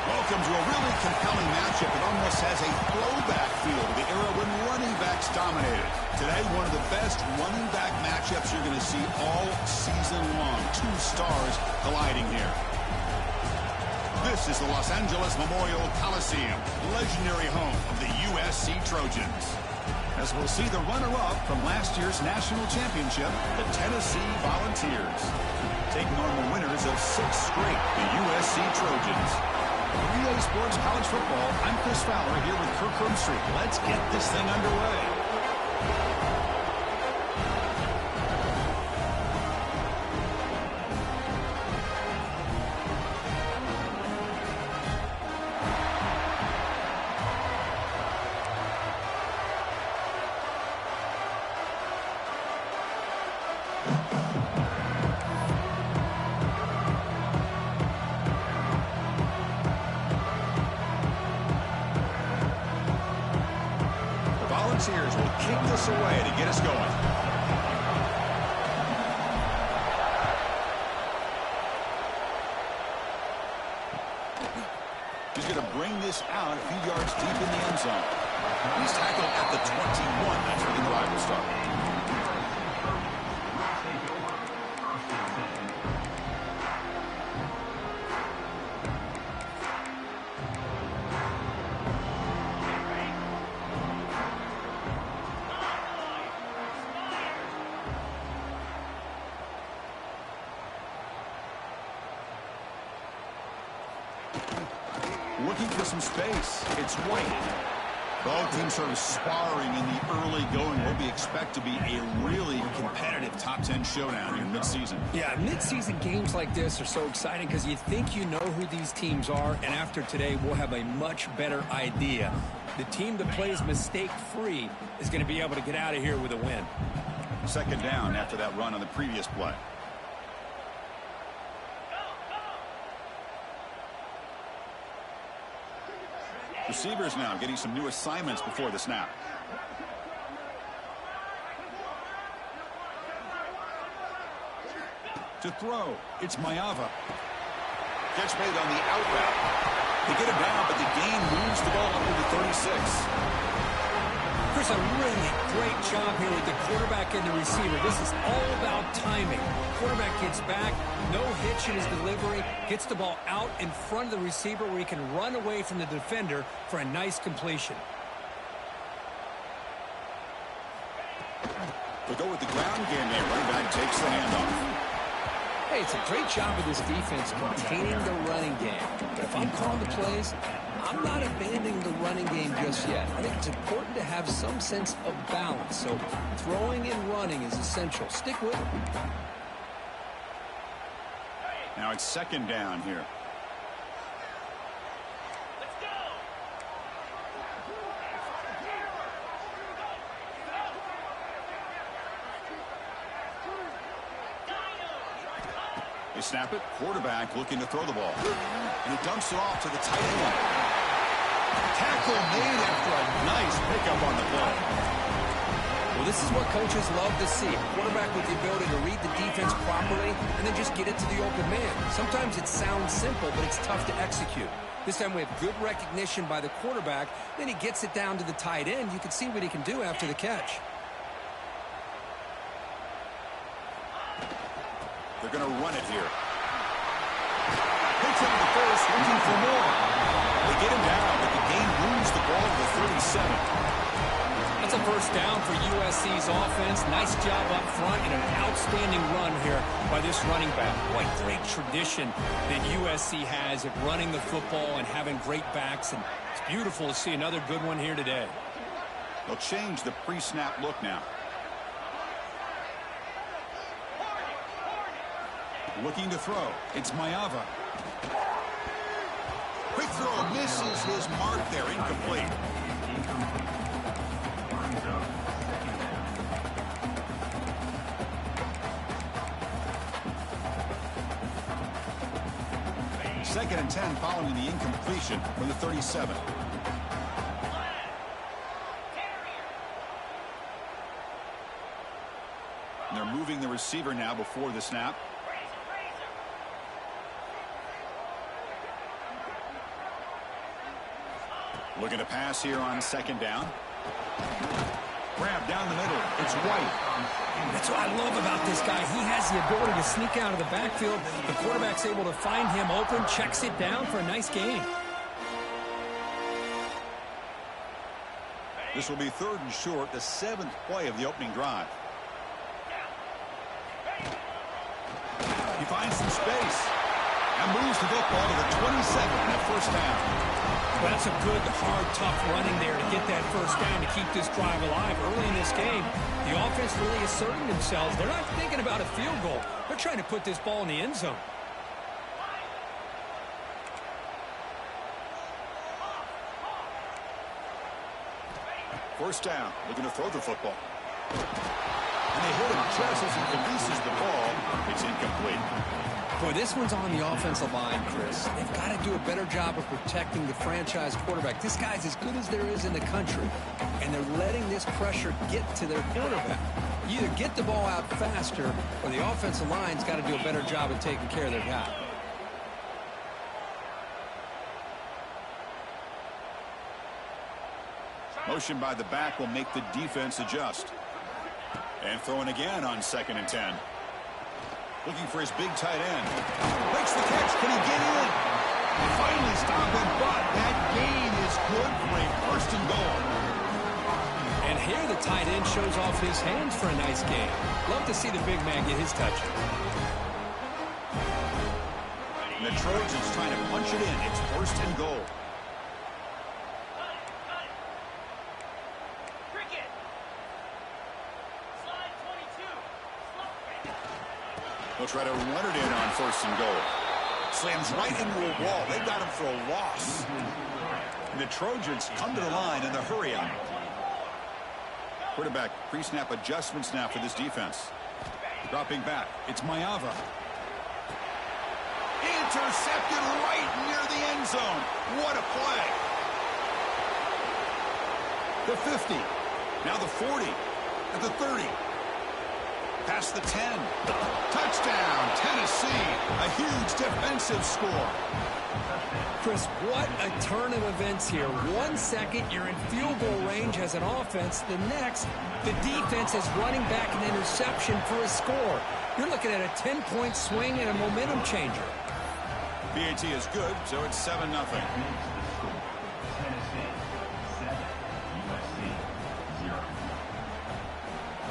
Welcome to a really compelling matchup. It almost has a throwback feel to the era when running backs dominated. Today, one of the best running back matchups you're going to see all season long. Two stars colliding here. This is the Los Angeles Memorial Coliseum, legendary home of the USC Trojans. As we'll see the runner-up from last year's national championship, the Tennessee Volunteers, taking on the winners of 6 straight, the USC Trojans. Relay Sports College Football, I'm Chris Fowler here with Kirk Street. Let's get this thing underway. Volunteers will kick this away to get us going. He's going to bring this out a few yards deep in the end zone. He's tackled at the 21. That's where the drive will start. Looking for some space. It's White. Both teams sort of sparring in the early going. What we expect to be a really competitive top 10 showdown here mid-season. Yeah, mid-season games like this are so exciting because you think you know who these teams are, and after today we'll have a much better idea. The team that plays mistake-free is going to be able to get out of here with a win. Second down after that run on the previous play. Receivers now getting some new assignments before the snap. To throw, it's Mayava. Catch made on the out route. They get him down, but the gain moves the ball up to the 36. Chris, a really great job here with the quarterback and the receiver. This is all about timing. Quarterback gets back, no hitch in his delivery, gets the ball out in front of the receiver where he can run away from the defender for a nice completion. They go with the ground game there. Running back takes the handoff. Hey, it's a great job of this defense containing the running game. But if I'm calling the plays, I'm not abandoning the running game just yet. I think it's important to have some sense of balance. So throwing and running is essential. Stick with it. Now it's second down here. Let's go. They snap it. Quarterback looking to throw the ball. And he dumps it off to the tight end. Tackle made after a nice pickup on the play. Well, this is what coaches love to see. A quarterback with the ability to read the defense properly and then just get it to the open man. Sometimes it sounds simple, but it's tough to execute. This time we have good recognition by the quarterback. Then he gets it down to the tight end. You can see what he can do after the catch. They're going to run it here. Hits him the first, looking for more. They get him down, but the gain moves the ball to the 37. That's a first down for USC's offense. Nice job up front and an outstanding run here by this running back. What great tradition that USC has at running the football and having great backs. And it's beautiful to see another good one here today. They'll change the pre-snap look now. Looking to throw. It's Mayava. Quick throw misses his mark there. Incomplete. Second and 10 following the incompletion from the 37. And they're moving the receiver now before the snap. Looking to pass here on second down. Grab down the middle. It's White. That's what I love about this guy. He has the ability to sneak out of the backfield. The quarterback's able to find him open, checks it down for a nice gain. This will be 3rd and short, the 7th play of the opening drive. He finds some space and moves the football to the 22nd and a first down. Well, that's a good, hard, tough running there to get that first down to keep this drive alive. Early in this game, the offense really asserting themselves. They're not thinking about a field goal. They're trying to put this ball in the end zone. First down, looking to throw the football. And they hit him just as he releases the ball. It's incomplete. Boy, this one's on the offensive line, Chris. They've got to do a better job of protecting the franchise quarterback. This guy's as good as there is in the country, and they're letting this pressure get to their quarterback. You either get the ball out faster, or the offensive line's got to do a better job of taking care of their guy. Motion by the back will make the defense adjust. And throwing again on 2nd and 10. Looking for his big tight end. Makes the catch. Can he get in? They finally stop him, but that gain is good for a 1st and goal. And here the tight end shows off his hands for a nice gain. Love to see the big man get his touches. And the Trojans trying to punch it in. It's 1st and goal. They'll try to run it in on 1st and goal. Slams right into a wall. They got him for a loss. And the Trojans come to the line in the hurry up. Quarterback pre-snap adjustments now for this defense. Dropping back. It's Mayava. Intercepted right near the end zone. What a play. The 50. Now the 40. At the 30. Past the 10. Touchdown, Tennessee. A huge defensive score. Chris, what a turn of events here. 1 second, you're in field goal range as an offense. The next, the defense is running back an interception for a score. You're looking at a 10-point swing and a momentum changer. BAT is good, so it's 7-0.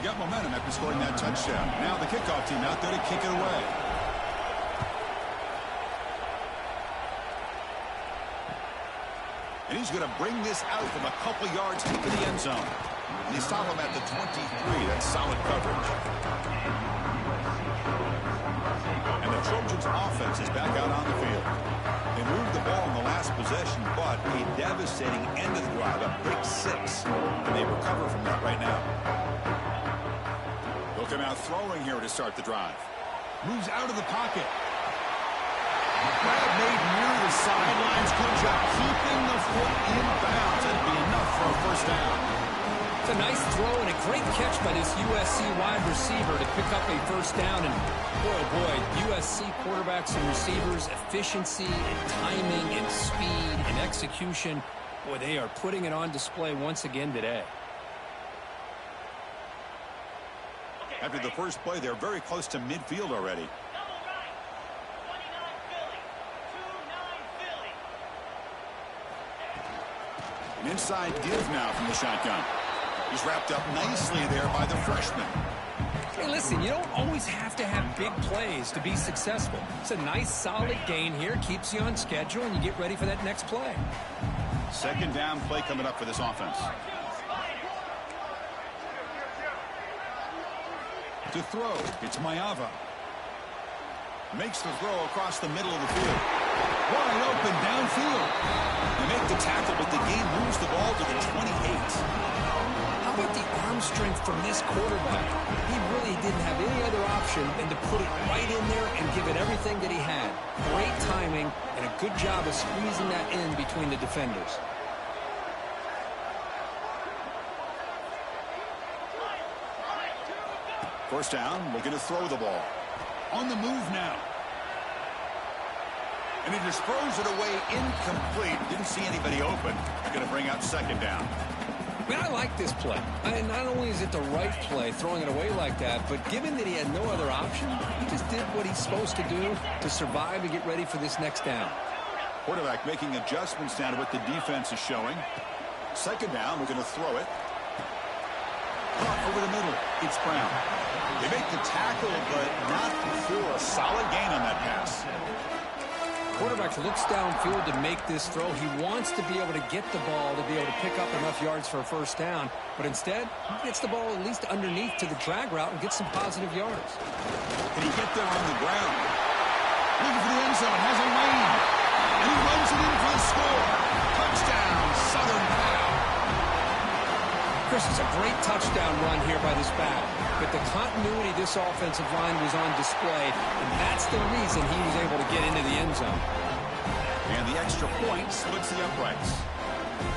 Got momentum after scoring that touchdown. Now the kickoff team out there to kick it away. And he's going to bring this out from a couple yards into the end zone. And they stop him at the 23. That's solid coverage. And the Trojans offense is back out on the field. They moved the ball in the last possession, but a devastating end of the drive, a big 6. And they recover from that right now. They'll come out throwing here to start the drive. Moves out of the pocket. Grab made near the sidelines. Good job keeping the foot in bounds. That'd be enough for a first down. It's a nice throw and a great catch by this USC wide receiver to pick up a first down. And boy, oh boy, USC quarterbacks and receivers, efficiency and timing and speed and execution. Boy, they are putting it on display once again today. After the first play, they're very close to midfield already. An inside give now from the shotgun. He's wrapped up nicely there by the freshman. Hey, listen, you don't always have to have big plays to be successful. It's a nice, solid gain here. Keeps you on schedule, and you get ready for that next play. 2nd down play coming up for this offense. To throw, it's Mayava. Makes the throw across the middle of the field. Wide open downfield. They make the tackle, but the game moves the ball to the 28. How about the arm strength from this quarterback? He really didn't have any other option than to put it right in there and give it everything that he had. Great timing and a good job of squeezing that in between the defenders. First down, looking to throw the ball. On the move now. And he just throws it away incomplete. Didn't see anybody open. Going to bring up second down. I mean, I like this play. Not only is it the right play, throwing it away like that, but given that he had no other option, he just did what he's supposed to do to survive and get ready for this next down. Quarterback making adjustments down to what the defense is showing. Second down, we're going to throw it. Over the middle, it's Brown. They make the tackle, but not before a solid gain on that pass. Quarterback looks downfield to make this throw. He wants to be able to get the ball to be able to pick up enough yards for a first down, but instead, he gets the ball at least underneath to the drag route and gets some positive yards. Can he get there on the ground? Looking for the end zone, has a lane, and he runs it in for the score. Touchdown, Southern Cal. Chris, it's a great touchdown run here by this back, but the continuity of this offensive line was on display, and that's the reason he was able to get into the end zone. And the extra point splits the uprights.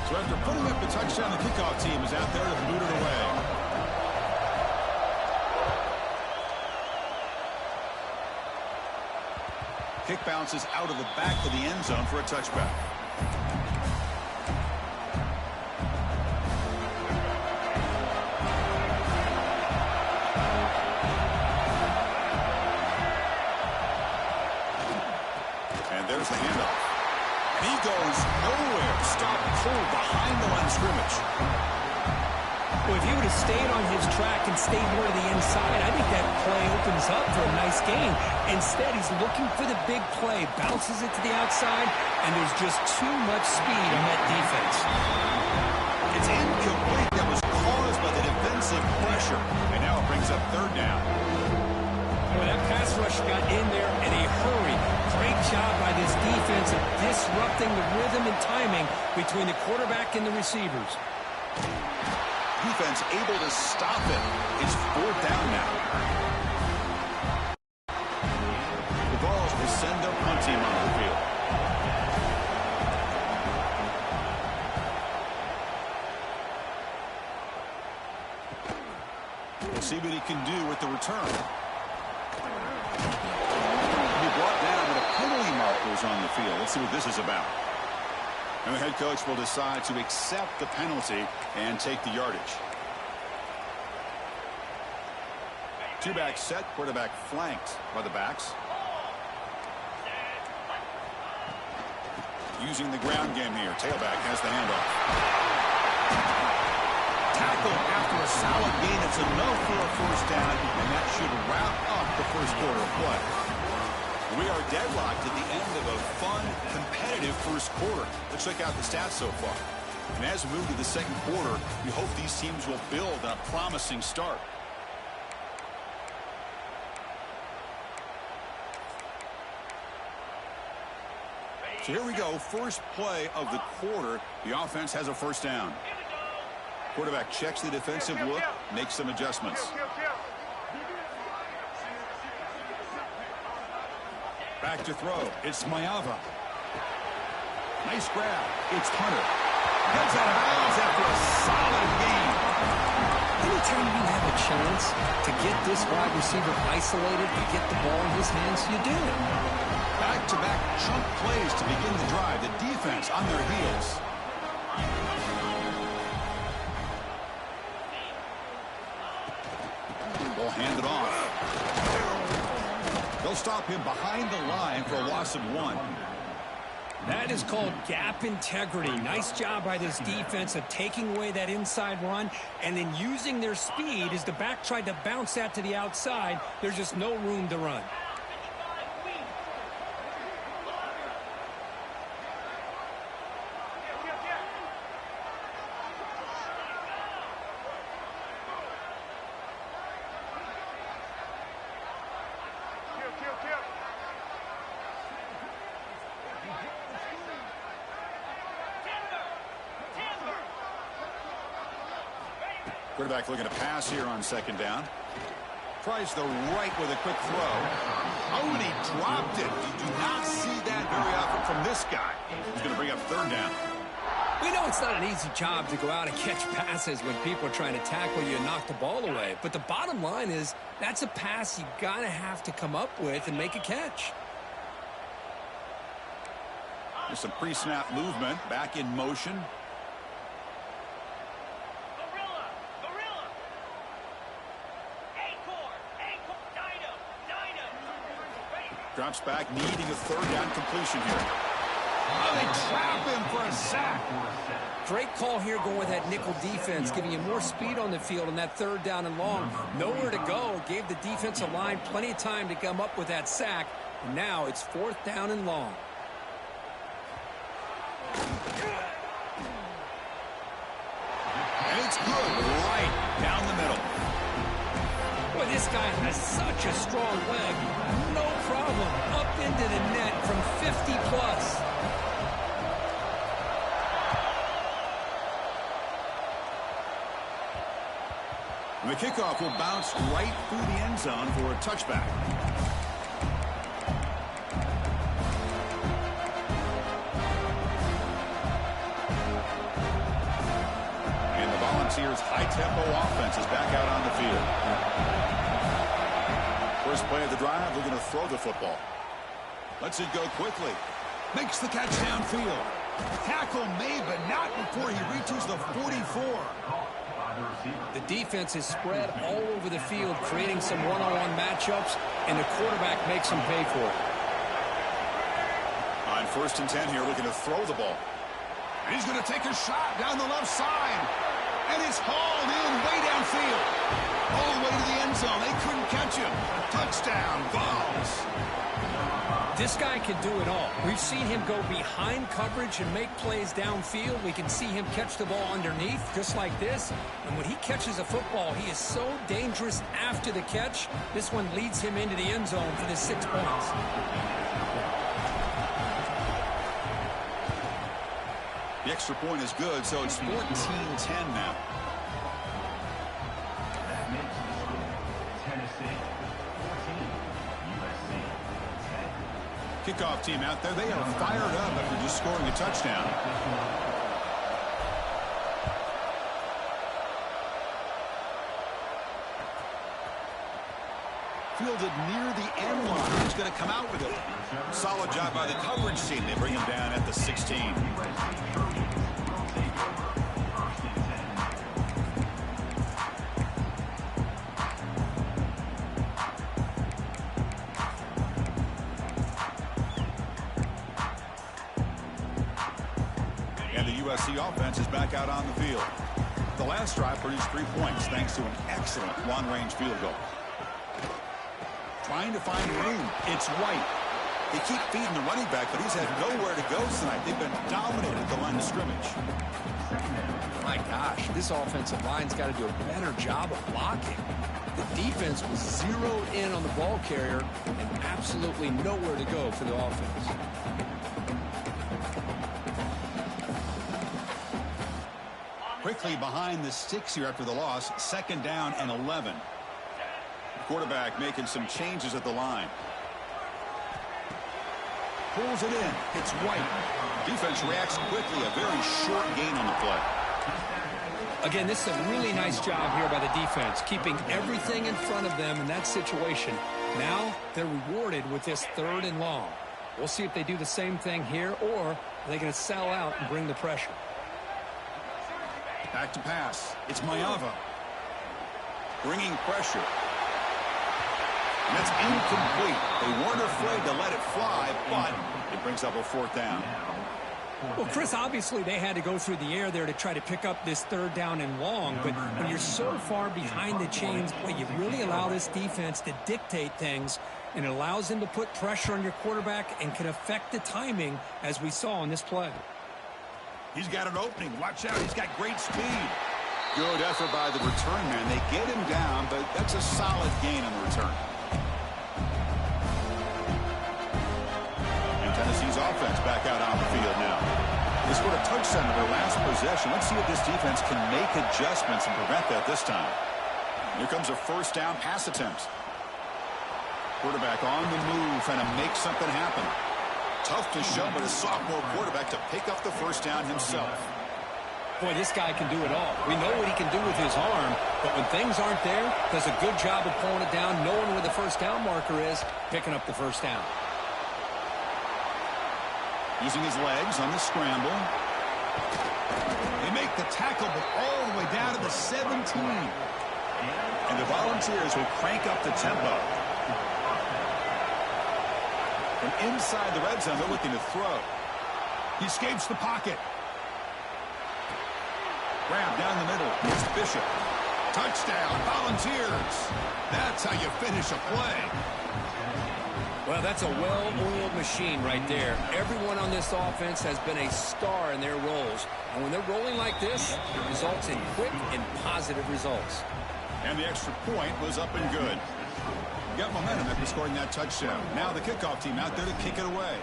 So after putting up the touchdown, the kickoff team is out there to boot it away. Kick bounces out of the back of the end zone for a touchback. There's the handoff. He goes nowhere. Stop cold behind the line of scrimmage. Well, if he would have stayed on his track and stayed more to the inside, I think that play opens up for a nice gain. Instead, he's looking for the big play, bounces it to the outside, and there's just too much speed on that defense. It's incomplete. That was caused by the defensive pressure. And now it brings up third down. Well, that pass rush got in there in a hurry. Great job by this defense of disrupting the rhythm and timing between the quarterback and the receivers. Defense able to stop it. It's fourth down now. The Vols will send their punt team onto the field. We'll see what he can do with the return. Brought down, but a penalty marker is on the field. Let's see what this is about. And the head coach will decide to accept the penalty and take the yardage. Two-back set, quarterback flanked by the backs. Using the ground game here. Tailback has the handoff. Tackle after a solid gain. It's enough for a first down, and that should wrap up the first quarter of play. We are deadlocked at the end of a fun, competitive first quarter. Let's check out the stats so far. And as we move to the second quarter, we hope these teams will build on a promising start. So here we go. First play of the quarter. The offense has a first down. Quarterback checks the defensive look, makes some adjustments. Back to throw. It's Mayava. Nice grab. It's Hunter. Gets out of bounds after a solid gain. Anytime you have a chance to get this wide receiver isolated and get the ball in his hands, you do it. Back-to-back chunk plays to begin the drive. The defense on their heels. They'll hand it off. They'll stop him behind the line for a loss of 1. That is called gap integrity. Nice job by this defense of taking away that inside run and then using their speed as the back tried to bounce that to the outside. There's just no room to run. Quarterback looking to pass here on second down. Tries the right with a quick throw. Oh, and he dropped it. You do not see that very often from this guy. He's going to bring up third down. We know it's not an easy job to go out and catch passes when people are trying to tackle you and knock the ball away. But the bottom line is that's a pass you got to have to come up with and make a catch. There's some pre-snap movement. Back in motion. Drops back, needing a third down completion here. Oh, they trap him for a sack. Great call here going with that nickel defense, giving you more speed on the field on that third down and long. Nowhere to go. Gave the defensive line plenty of time to come up with that sack. And now it's fourth down and long. And it's good right down the middle. Boy, this guy has such a strong leg. No problem. Up into the net from 50 plus. And the kickoff will bounce right through the end zone for a touchback. And the Volunteers' high-tempo offense is back out on the field. First play of the drive, they're going to throw the football. Lets it go quickly. Makes the catch downfield. Tackle made, but not before he reaches the 44. The defense is spread all over the field, creating some one-on-one matchups, and the quarterback makes them pay for it. On 1st and 10 here, looking to throw the ball. And he's going to take a shot down the left side. And it's hauled in way downfield. All the way to the end zone. They couldn't catch him. Touchdown, Vols. This guy can do it all. We've seen him go behind coverage and make plays downfield. We can see him catch the ball underneath, just like this. And when he catches a football, he is so dangerous after the catch. This one leads him into the end zone for the 6 points. The extra point is good, so it's 14-10 now. Tennessee, 14, USC, 10. Kickoff team out there. They are fired up after just scoring a touchdown. Fielded near the end line. He's going to come out with it. Solid job by the coverage team. They bring him down at the 16. And the USC offense is back out on the field. The last drive produced 3 points thanks to an excellent long-range field goal. Trying to find room. It's White. They keep feeding the running back, but he's had nowhere to go tonight. They've been dominated at the line of scrimmage. My gosh, this offensive line's got to do a better job of blocking. The defense was zeroed in on the ball carrier and absolutely nowhere to go for the offense. Quickly behind the sticks here after the loss. 2nd down and 11. Quarterback making some changes at the line. Pulls it in. It's White. Defense reacts quickly. A very short gain on the play. Again, this is a really nice job here by the defense, keeping everything in front of them in that situation. Now they're rewarded with this 3rd and long. We'll see if they do the same thing here, or are they going to sell out and bring the pressure. Back to pass. It's Mayava. Bringing pressure. And that's incomplete. They weren't afraid to let it fly, but it brings up a 4th down. Well, Chris, obviously they had to go through the air there to try to pick up this 3rd down and long, but when you're so far behind the chains, boy, you really allow this defense to dictate things, and it allows them to put pressure on your quarterback and can affect the timing, as we saw on this play. He's got an opening. Watch out. He's got great speed. Good effort by the return man. They get him down, but that's a solid gain on the return. Tennessee's offense back out on the field now. They scored a touchdown in their last possession. Let's see if this defense can make adjustments and prevent that this time. Here comes a 1st down pass attempt. Quarterback on the move, trying to make something happen. Tough to show, but a sophomore quarterback to pick up the 1st down himself. Boy, this guy can do it all. We know what he can do with his arm, but when things aren't there, does a good job of pulling it down, knowing where the 1st down marker is, picking up the 1st down. Using his legs on the scramble. They make the tackle, but all the way down to the 17. And the Volunteers will crank up the tempo. From inside the red zone, they're looking to throw. He escapes the pocket. Grab down the middle. It's Bishop. Touchdown, Volunteers. That's how you finish a play. Well, that's a well-oiled machine right there. Everyone on this offense has been a star in their roles. And when they're rolling like this, it results in quick and positive results. And the extra point was up and good. Got momentum after scoring that touchdown. Now the kickoff team out there to kick it away.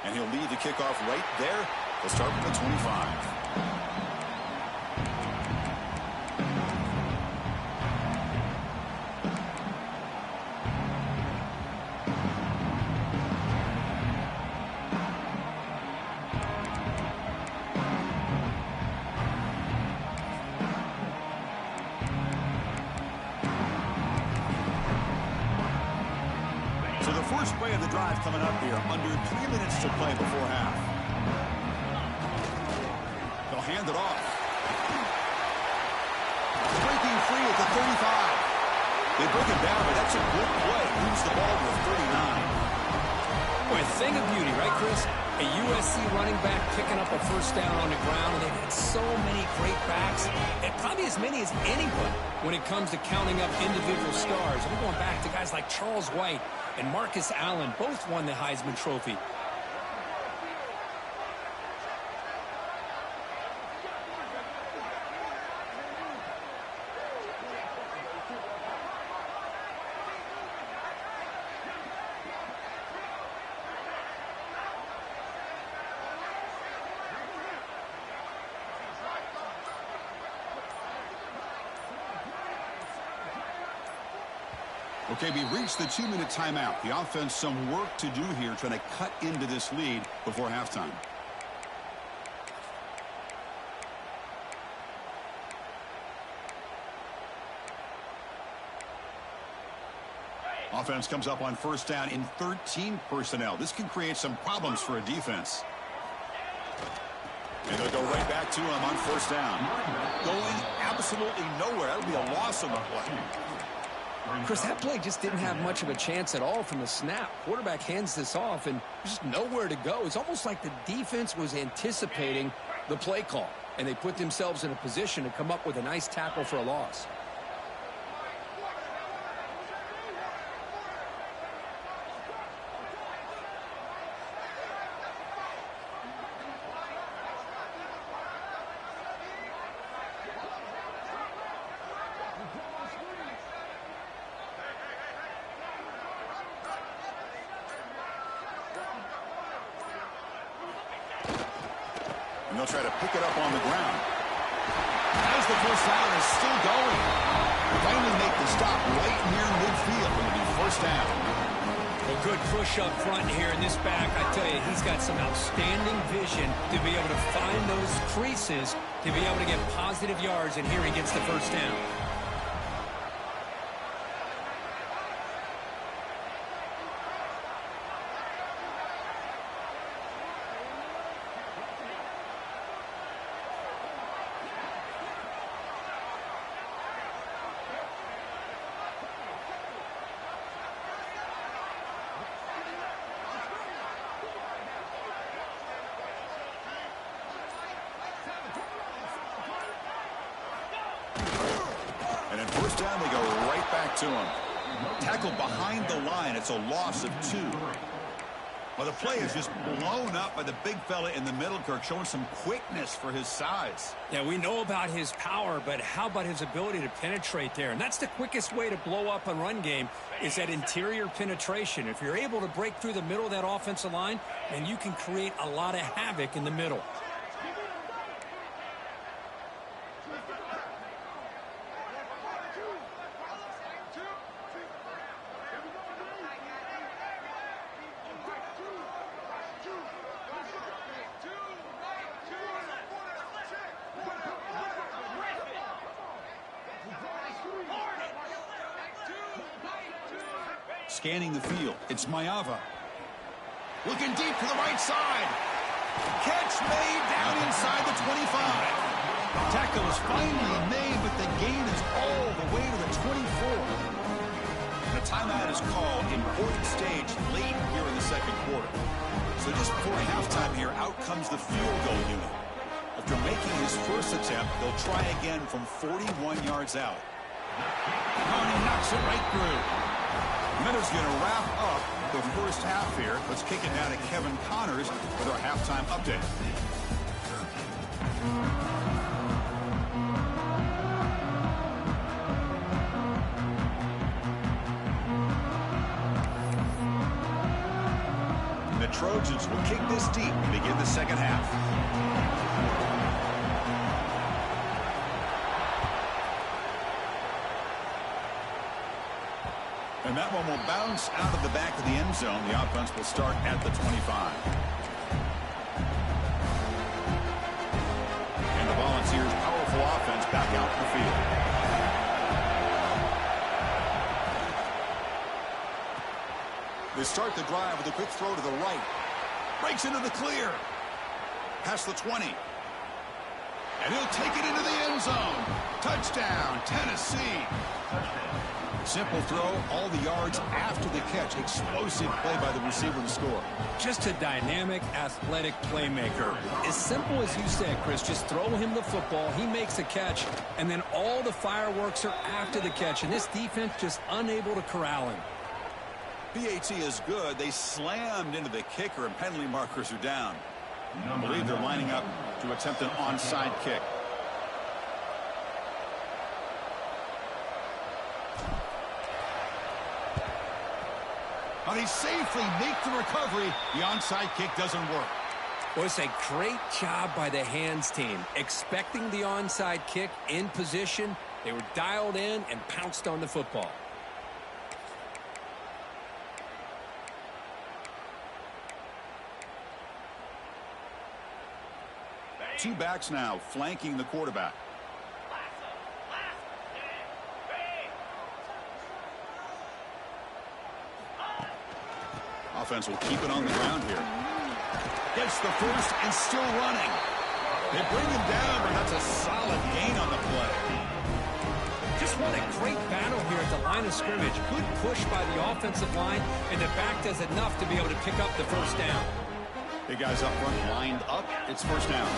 And he'll lead the kickoff right there. They'll start with the 25. So the first play of the drive coming up here, under 3 minutes to play before half. They'll hand it off. Breaking free at the 35. They break it down, but that's a good play. Moves the ball to the 39. Boy, a thing of beauty, right, Chris? A USC running back picking up a first down on the ground, and they've had so many great backs, and probably as many as anyone when it comes to counting up individual stars. We're going back to guys like Charles White and Marcus Allen, both won the Heisman Trophy. Okay, we reached the 2-minute timeout. The offense some work to do here, trying to cut into this lead before halftime. Offense comes up on first down in 13 personnel. This can create some problems for a defense. And they'll go right back to him on first down. Going absolutely nowhere. That'll be a loss on the play. Chris, that play just didn't have much of a chance at all from the snap. Quarterback hands this off and just nowhere to go. It's almost like the defense was anticipating the play call, and they put themselves in a position to come up with a nice tackle for a loss. And they'll try to pick it up on the ground. As the first down is still going. Finally make the stop right near midfield. It'll be first down. Well, good push up front here in this back. I tell you, he's got some outstanding vision to be able to find those creases, to be able to get positive yards, and here he gets the first down. And in first down, they go right back to him. Tackled behind the line. It's a loss of 2. Well, the play is just blown up by the big fella in the middle, Kirk, showing some quickness for his size. Yeah, we know about his power, but how about his ability to penetrate there? And that's the quickest way to blow up a run game, is that interior penetration. If you're able to break through the middle of that offensive line, then you can create a lot of havoc in the middle. Scanning the field. It's Mayava. Looking deep to the right side. Catch made down inside the 25. Tackle is finally made, but the gain is all the way to the 24. The timeout is called. Important stage late here in the second quarter. So just before halftime here, out comes the field goal unit. After making his first attempt, they'll try again from 41 yards out. Oh, and he knocks it right through. Minutes going to wrap up the first half here. Let's kick it down to Kevin Connors with our halftime update. The Trojans will kick this deep to begin the second half. And that one will bounce out of the back of the end zone. The offense will start at the 25. And the Volunteers' powerful offense back out in the field. They start the drive with a quick throw to the right. Breaks into the clear. Past the 20. And he'll take it into the end zone. Touchdown, Tennessee. Simple throw, all the yards after the catch. Explosive play by the receiver to score. Just a dynamic, athletic playmaker. As simple as you said, Chris, just throw him the football, he makes a catch, and then all the fireworks are after the catch, and this defense just unable to corral him. PAT is good. They slammed into the kicker, and penalty markers are down. I believe they're lining up to attempt an onside kick. But he safely makes the recovery. The onside kick doesn't work. Well, it's a great job by the hands team. Expecting the onside kick in position, they were dialed in and pounced on the football. Two backs now flanking the quarterback. Offense will keep it on the ground here. Gets the first and still running. They bring him down, but that's a solid gain on the play. Just what a great battle here at the line of scrimmage. Good push by the offensive line, and the back does enough to be able to pick up the first down. Big guys up front lined up. It's first down.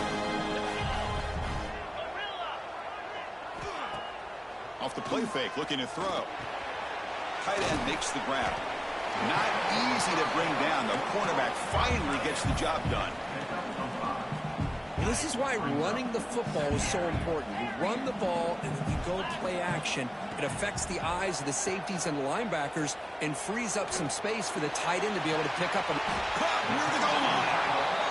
Off the play fake, looking to throw. Tight end makes the grab. Not easy to bring down. The quarterback finally gets the job done. This is why running the football is so important. You run the ball, and then you go play action. It affects the eyes of the safeties and the linebackers and frees up some space for the tight end to be able to pick up a... Caught near the goal line.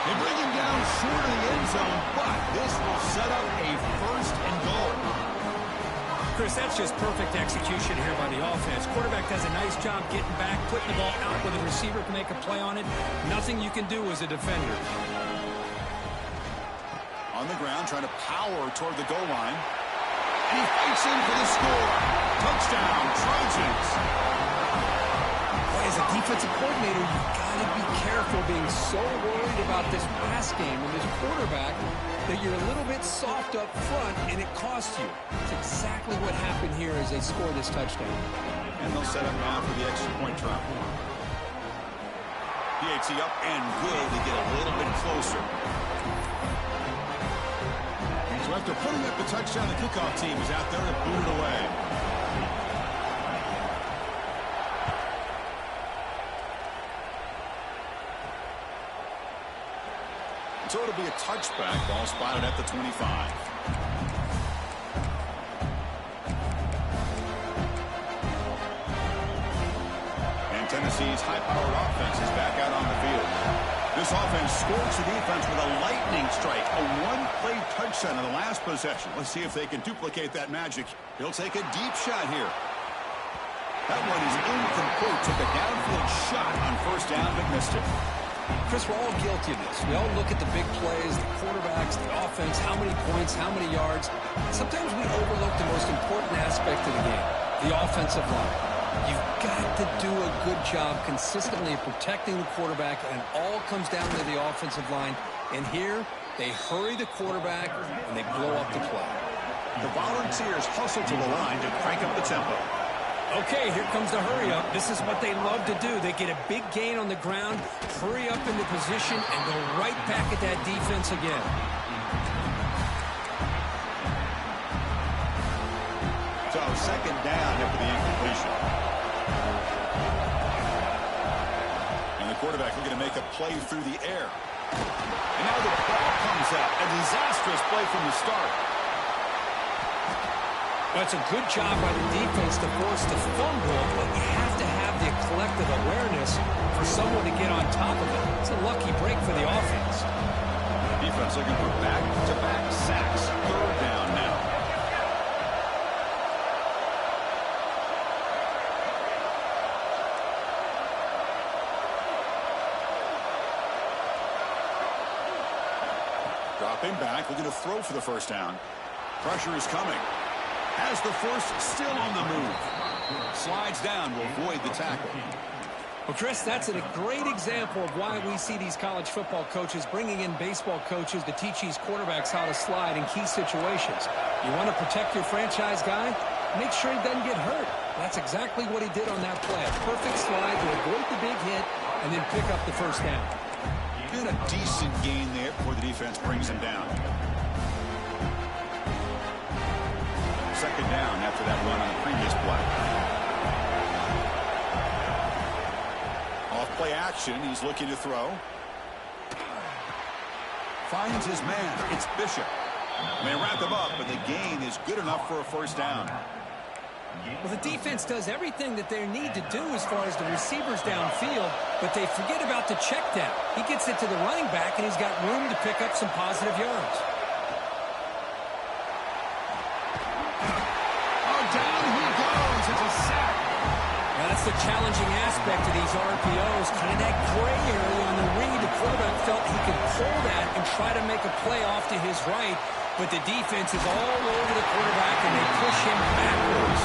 They bring him down short of the end zone, but this will set up a first and goal. Chris, that's just perfect execution here by the offense. Quarterback does a nice job getting back, putting the ball out where the receiver can make a play on it. Nothing you can do as a defender. On the ground, trying to power toward the goal line. And he fights in for the score. Touchdown, Trojans. As a defensive coordinator, you've got to be careful being so worried about this pass game and this quarterback that you're a little bit soft up front, and it costs you. It's exactly what happened here as they score this touchdown. And they'll set up now for the extra point try. PAT up and good to get a little bit closer. So after putting up the touchdown, the kickoff team is out there to boot it away. So it'll be a touchback. Ball spotted at the 25. And Tennessee's high-powered offense is back out on the field. This offense scorched the defense with a lightning strike. A one-play touchdown in the last possession. Let's see if they can duplicate that magic. He'll take a deep shot here. That one is incomplete. Took a downfield shot on first down, but missed it. Chris, we're all guilty of this. We all look at the big plays, the quarterbacks, the offense, how many points, how many yards. Sometimes we overlook the most important aspect of the game, the offensive line. You've got to do a good job consistently of protecting the quarterback, and it all comes down to the offensive line. And here, they hurry the quarterback, and they blow up the play. The Volunteers hustle to the line to crank up the tempo. Okay, here comes the hurry up. This is what they love to do. They get a big gain on the ground, hurry up into position, and go right back at that defense again. So second down after the incompletion. And the quarterback looking to make a play through the air. And now the ball comes out. A disastrous play from the start. Well, it's a good job by the defense to force the fumble, but you have to have the collective awareness for someone to get on top of it. It's a lucky break for the offense. Defense looking for back-to-back sacks. Third down now. Dropping back, looking to throw for the first down. Pressure is coming. Has the force still on the move. Slides down to avoid the tackle. Well, Chris, that's a great example of why we see these college football coaches bringing in baseball coaches to teach these quarterbacks how to slide in key situations. You want to protect your franchise guy? Make sure he doesn't get hurt. That's exactly what he did on that play. A perfect slide to avoid the big hit and then pick up the first down. And a decent gain there before the defense brings him down. Second down after that run on the previous play. Off play action, he's looking to throw. Finds his man. It's Bishop. They wrap him up, but the gain is good enough for a first down. Well, the defense does everything that they need to do as far as the receivers downfield, but they forget about the check down. He gets it to the running back, and he's got room to pick up some positive yards. Oh, down he goes. It's a sack. Now, that's the challenging aspect of these RPOs, kind of that gray area on the read. The quarterback felt he could pull that and try to make a play off to his right, but the defense is all over the quarterback, and they push him backwards.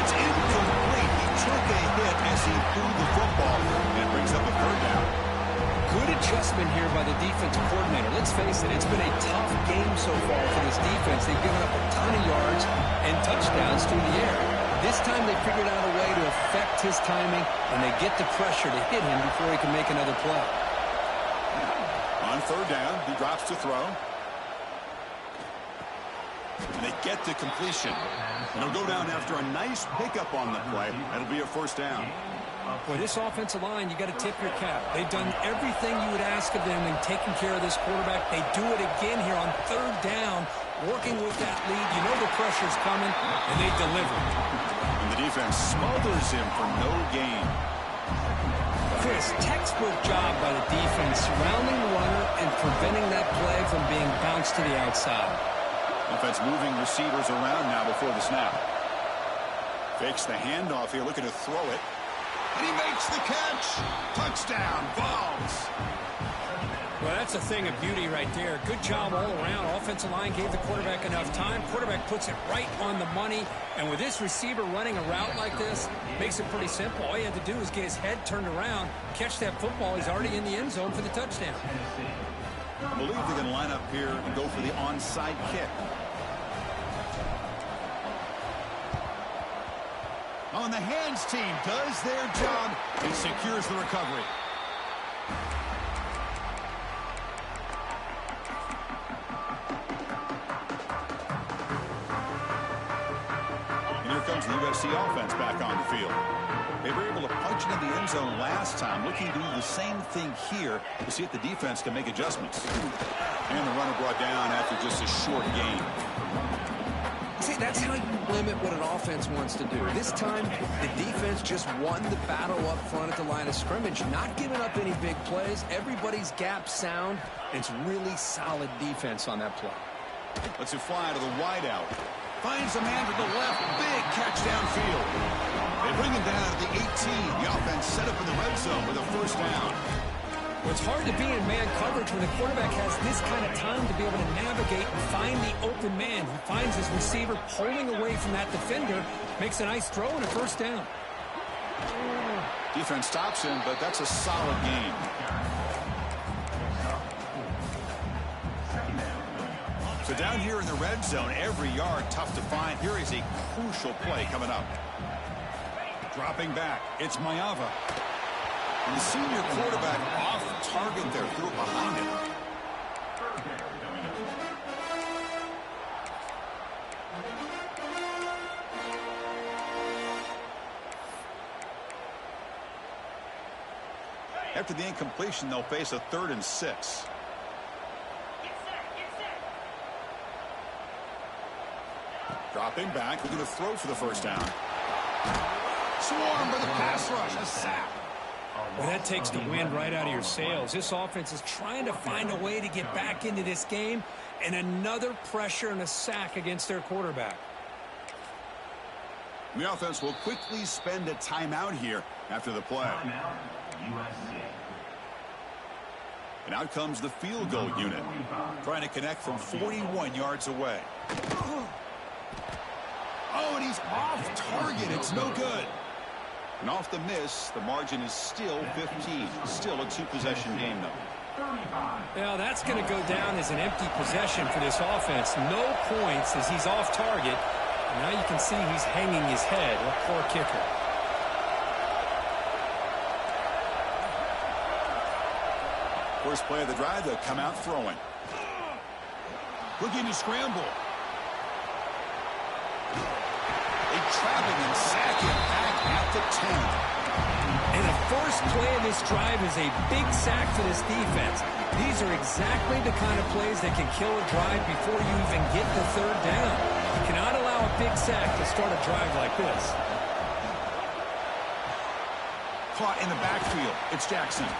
It's incomplete. He took a hit as he threw the football, and it brings up a third down. Good adjustment here by the defensive coordinator. Let's face it, it's been a tough game so far for this defense. They've given up a ton of yards and touchdowns through the air. This time they figured out a way to affect his timing, and they get the pressure to hit him before he can make another play. On third down, he drops to throw. And they get to completion. And they'll go down after a nice pickup on the play. That'll be a first down. Boy, this offensive line, you got to tip your cap. They've done everything you would ask of them in taking care of this quarterback. They do it again here on third down, working with that lead. You know the pressure's coming, and they deliver. And the defense smothers him for no gain. Chris, textbook job by the defense, surrounding the runner and preventing that play from being bounced to the outside. Defense moving receivers around now before the snap. Fakes the handoff here, looking to throw it. And he makes the catch. Touchdown, Vols. Well, that's a thing of beauty right there. Good job all around. Offensive line gave the quarterback enough time. Quarterback puts it right on the money. And with this receiver running a route like this, makes it pretty simple. All you have to do is get his head turned around, catch that football. He's already in the end zone for the touchdown. I believe they're going to line up here and go for the onside kick. On the hands team does their job and secures the recovery. And here comes the USC offense back on the field. They were able to punch it in the end zone last time, looking to do the same thing here to see if the defense can make adjustments. And the runner brought down after just a short gain. See, that's how you limit what an offense wants to do. This time, the defense just won the battle up front at the line of scrimmage, not giving up any big plays. Everybody's gap sound. It's really solid defense on that play. Lets it fly to the wideout. Finds a man to the left. Big catch downfield. They bring him down to the 18. The offense set up in the red zone with a first down. Well, it's hard to be in man coverage when the quarterback has this kind of time to be able to navigate and find the open man. He finds his receiver pulling away from that defender, makes a nice throw and a first down. Defense stops him, but that's a solid gain. So down here in the red zone, every yard tough to find. Here is a crucial play coming up. Dropping back, it's Mayava. And the senior quarterback off target there, threw it behind him. After the incompletion, they'll face a 3rd and 6. Dropping back, we're going to throw for the first down. Swarmed by the pass rush, a sack. Well, that takes the wind right out of your sails. This offense is trying to find a way to get back into this game, and another pressure and a sack against their quarterback. The offense will quickly spend a timeout here after the play. USC. And out comes the field goal unit, trying to connect from 41 yards away. Oh, and he's off target. It's no good. And off the miss, the margin is still 15. Still a 2-possession game, though. Well, that's going to go down as an empty possession for this offense. No points as he's off target. Now you can see he's hanging his head. What poor kicker. First play of the drive, they'll come out throwing. Looking to scramble. They trap him and sack him back at the 10. And the first play of this drive is a big sack for this defense. These are exactly the kind of plays that can kill a drive before you even get the 3rd down. You cannot allow a big sack to start a drive like this. Caught in the backfield. It's Jackson.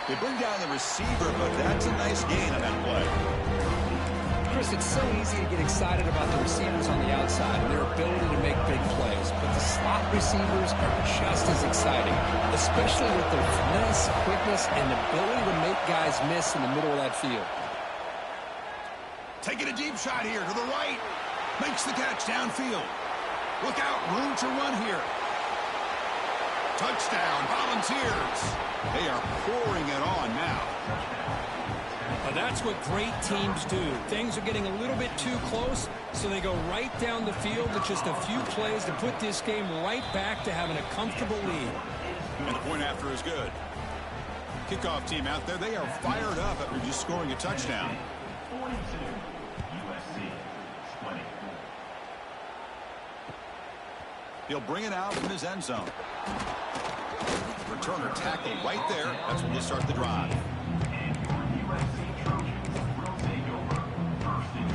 They bring down the receiver, but that's a nice gain on that play. Chris, it's so easy to get excited about the receivers on the outside and their ability to make big plays, but the slot receivers are just as exciting, especially with their finesse, quickness, and ability to make guys miss in the middle of that field. Taking a deep shot here to the right. Makes the catch downfield. Look out, room to run here. Touchdown, Volunteers. They are pouring it on now. Well, that's what great teams do. Things are getting a little bit too close, so they go right down the field with just a few plays to put this game right back to having a comfortable lead. And the point after is good. Kickoff team out there, they are fired up after just scoring a touchdown. 42. USC. 20. He'll bring it out from his end zone. Returner tackle right there. That's when we'll start the drive. And your USC Trojans will take over 1st and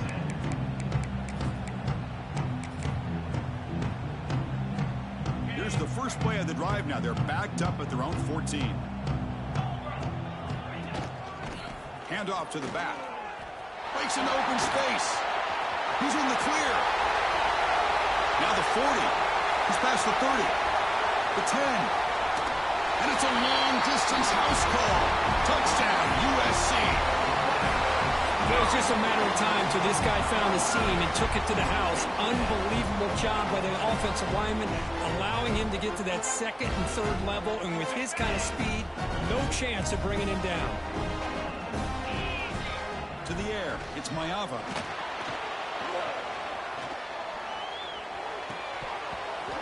10. Here's the first play of the drive now. They're backed up at their own 14. Handoff to the back. Breaks into open space. He's in the clear. Now the 40. He's past the 30. The 10. And it's a long-distance house call. Touchdown, USC. It was just a matter of time till this guy found the seam and took it to the house. Unbelievable job by the offensive lineman, allowing him to get to that 2nd and 3rd level, and with his kind of speed, no chance of bringing him down. To the air, it's Mayava.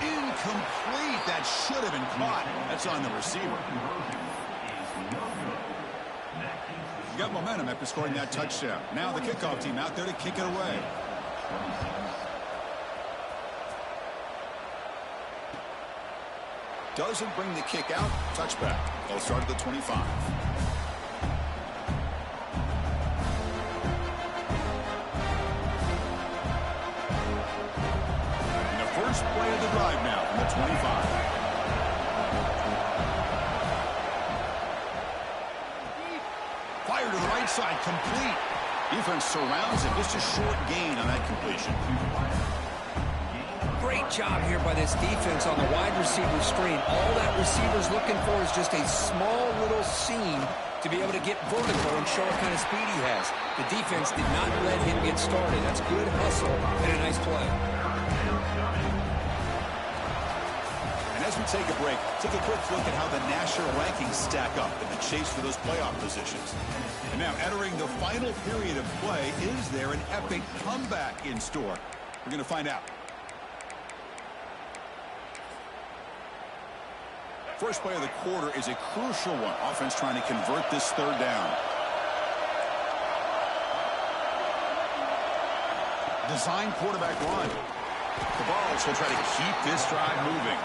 Incomplete. That should have been caught. That's on the receiver. You got momentum after scoring that touchdown. Now the kickoff team out there to kick it away. Doesn't bring the kick out. Touchback. They'll start at the 25. First play of the drive now from the 25. Fire to the right side, complete. Defense surrounds him. Just a short gain on that completion. Great job here by this defense on the wide receiver screen. All that receiver's looking for is just a small little seam to be able to get vertical and show what kind of speed he has. The defense did not let him get started. That's good hustle and a nice play. As As we take a break, take a quick look at how the national rankings stack up in the chase for those playoff positions. And now entering the final period of play, is there an epic comeback in store? We're going to find out. First play of the quarter is a crucial one. Offense trying to convert this third down. Design quarterback run. The Balls will try to keep this drive moving.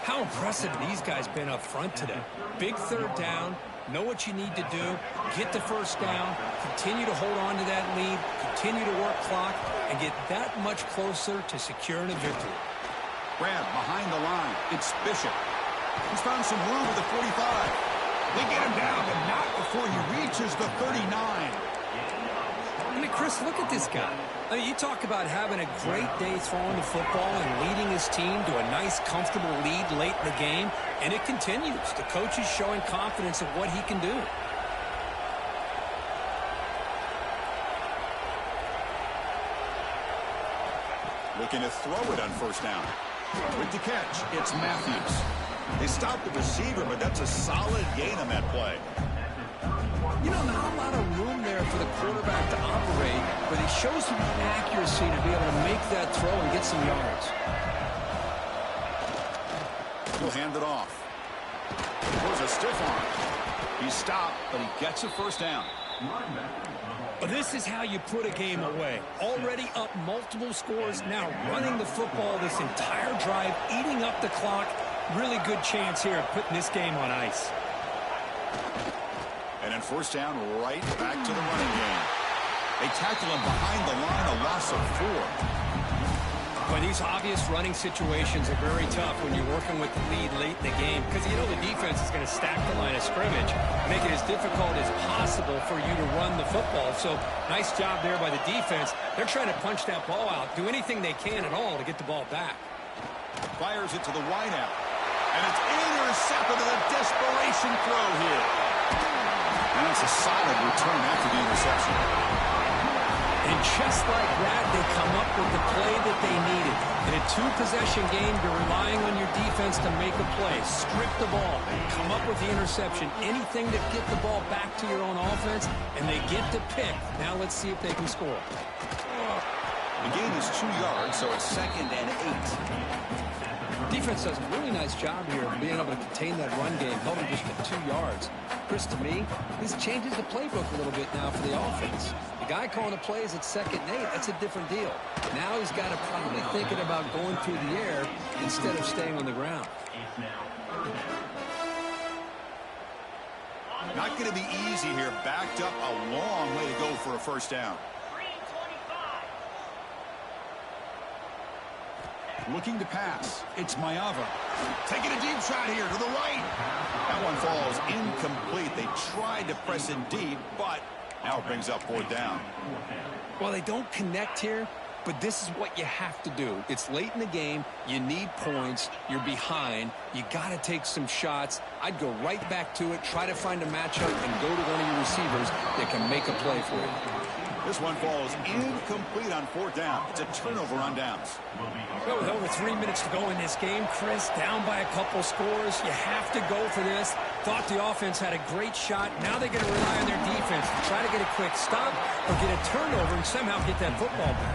How impressive these guys been up front today. Big third down. Know what you need to do. Get the first down. Continue to hold on to that lead. Continue to work clock. And get that much closer to securing a victory. Grab behind the line. It's Bishop. He's found some room at the 45. They get him down, but not before he reaches the 39. I mean, Chris, look at this guy. I mean, you talk about having a great day throwing the football and leading his team to a nice, comfortable lead late in the game, and it continues. The coach is showing confidence in what he can do. Looking to throw it on first down. With the catch, it's Matthews. They stopped the receiver, but that's a solid gain on that play. You know, not a lot of room there for the quarterback to operate, but he shows some accuracy to be able to make that throw and get some yards. He'll hand it off. There's a stiff arm. He's stopped, but he gets a first down. This is how you put a game away. Already up multiple scores, now running the football this entire drive, eating up the clock. Really good chance here of putting this game on ice. And then first down, right back to the running game. They tackle him behind the line, a loss of 4. But these obvious running situations are very tough when you're working with the lead late in the game because you know the defense is going to stack the line of scrimmage, make it as difficult as possible for you to run the football. So nice job there by the defense. They're trying to punch that ball out, do anything they can at all to get the ball back. Fires it to the wideout. And it's intercepted with a desperation throw here. And it's a solid return after the interception. And just like that, they come up with the play that they needed. In a 2-possession game, you're relying on your defense to make a play. Strip the ball. Come up with the interception. Anything to get the ball back to your own offense, and they get to pick. Now let's see if they can score. The gain is 2 yards, so it's 2nd and 8. Defense does a really nice job here of being able to contain that run game, held him just at 2 yards. Chris, to me, this changes the playbook a little bit now for the offense. The guy calling the plays at 2nd and 8, that's a different deal. Now he's got to probably thinking about going through the air instead of staying on the ground. Not going to be easy here. Backed up a long way to go for a first down. Looking to pass. It's Mayava. Taking a deep shot here to the right. That one falls incomplete. They tried to press it deep, but now it brings up 4th down. Well, they don't connect here, but this is what you have to do. It's late in the game. You need points. You're behind. You got to take some shots. I'd go right back to it, try to find a matchup, and go to one of your receivers that can make a play for you. This one falls incomplete on 4th down. It's a turnover on downs. Well, with over 3 minutes to go in this game, Chris, down by a couple scores. You have to go for this. Thought the offense had a great shot. Now they're going to rely on their defense to try to get a quick stop or get a turnover and somehow get that football back.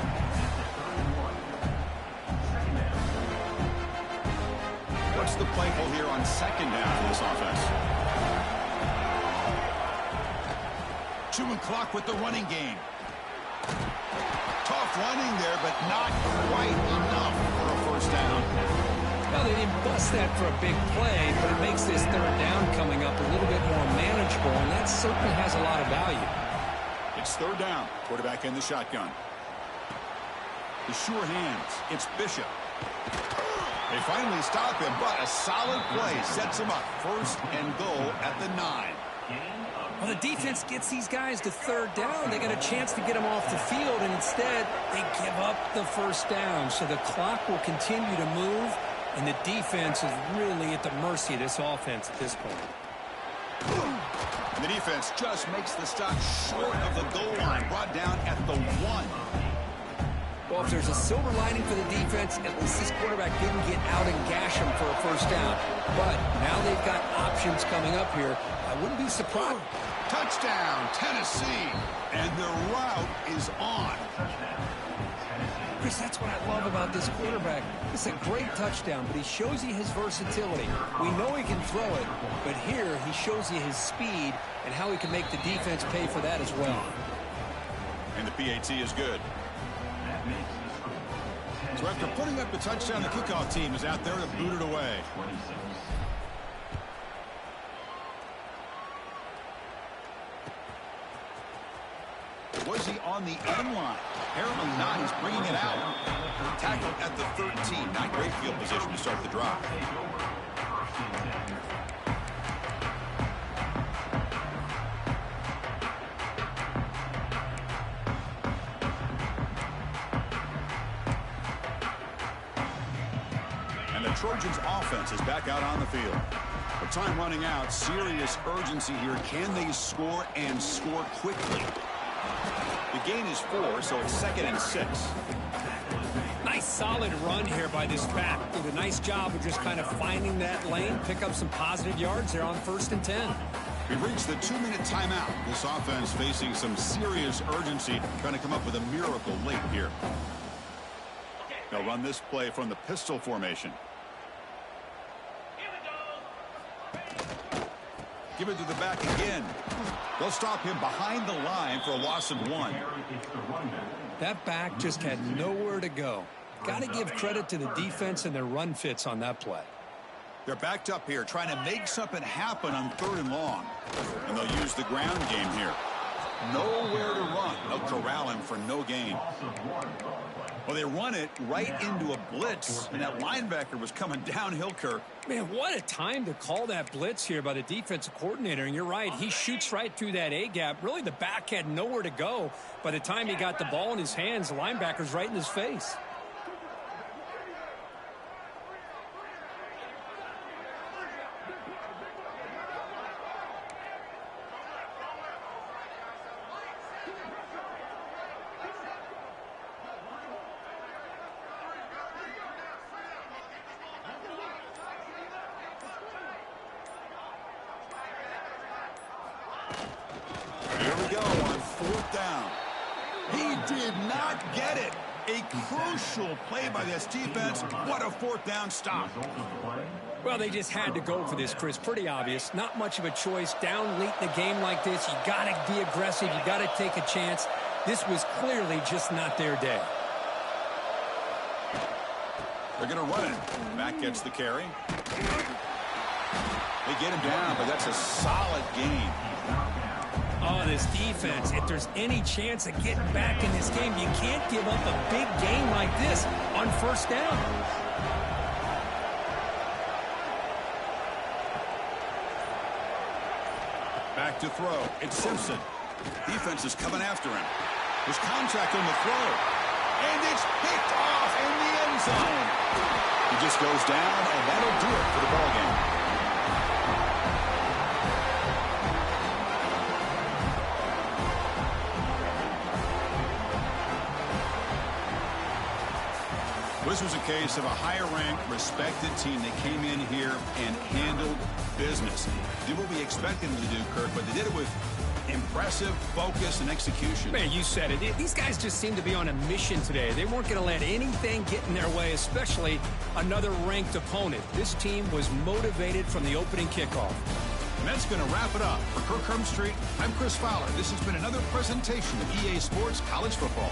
What's the play call here on 2nd down for this offense? Chewing clock with the running game. Tough running there, but not quite enough for a first down. Well, they didn't bust that for a big play, but it makes this 3rd down coming up a little bit more manageable, and that certainly has a lot of value. It's 3rd down. Quarterback in the shotgun. The sure hands. It's Bishop. They finally stop him, but a solid play sets him up. 1st and goal at the 9. Well, the defense gets these guys to 3rd down. They got a chance to get them off the field, and instead they give up the first down. So the clock will continue to move, and the defense is really at the mercy of this offense at this point. And the defense just makes the stop short of the goal line, brought down at the 1. Well, if there's a silver lining for the defense, at least this quarterback didn't get out and gash him for a first down. But now they've got options coming up here. I wouldn't be surprised. Touchdown, Tennessee. And the route is on. Chris, that's what I love about this quarterback. It's a great touchdown, but he shows you his versatility. We know he can throw it, but here he shows you his speed and how he can make the defense pay for that as well. And the PAT is good. So after putting up the touchdown, the kickoff team is out there to boot it away. Was he on the end line? Apparently not. He's bringing it out. Tackled at the 13. Not great field position to start the drive. And the Trojans' offense is back out on the field. With time running out, serious urgency here. Can they score and score quickly? The gain is 4, so it's 2nd and 6. Nice solid run here by this back. Did a nice job of just kind of finding that lane, pick up some positive yards there on 1st and 10. We've reached the 2-minute timeout. This offense facing some serious urgency, trying to come up with a miracle late here. They'll run this play from the pistol formation. Give it to the back again. They'll stop him behind the line for a loss of 1. That back just had nowhere to go. Got to give credit to the defense and their run fits on that play. They're backed up here trying to make something happen on 3rd and long. And they'll use the ground game here. Nowhere to run. They'll corral him for no gain. Well, they run it right into a blitz, and that linebacker was coming downhill, Kirk. Man, what a time to call that blitz here by the defensive coordinator. And you're right, he shoots right through that A-gap. Really, the back had nowhere to go. By the time he got the ball in his hands, the linebacker's right in his face. Here we go on 4th down. He did not get it. A crucial play by this defense. What a 4th down stop. Well, they just had to go for this, Chris. Pretty obvious. Not much of a choice. Down late in the game like this, you got to be aggressive. You got to take a chance. This was clearly just not their day. They're going to run it. Matt gets the carry. They get him down, but that's a solid gain. Oh, this defense, if there's any chance of getting back in this game, you can't give up a big game like this on 1st down. Back to throw. It's Simpson. Defense is coming after him. There's contact on the throw. And it's picked off in the end zone. He just goes down, and that'll do it for the ballgame. This was a case of a higher-ranked, respected team that came in here and handled business. Did what we expected them to do, Kirk, but they did it with impressive focus and execution. Man, you said it. These guys just seem to be on a mission today. They weren't going to let anything get in their way, especially another ranked opponent. This team was motivated from the opening kickoff. And that's going to wrap it up. For Kirk Hermstreet, I'm Chris Fowler. This has been another presentation of EA Sports College Football.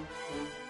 Thank you.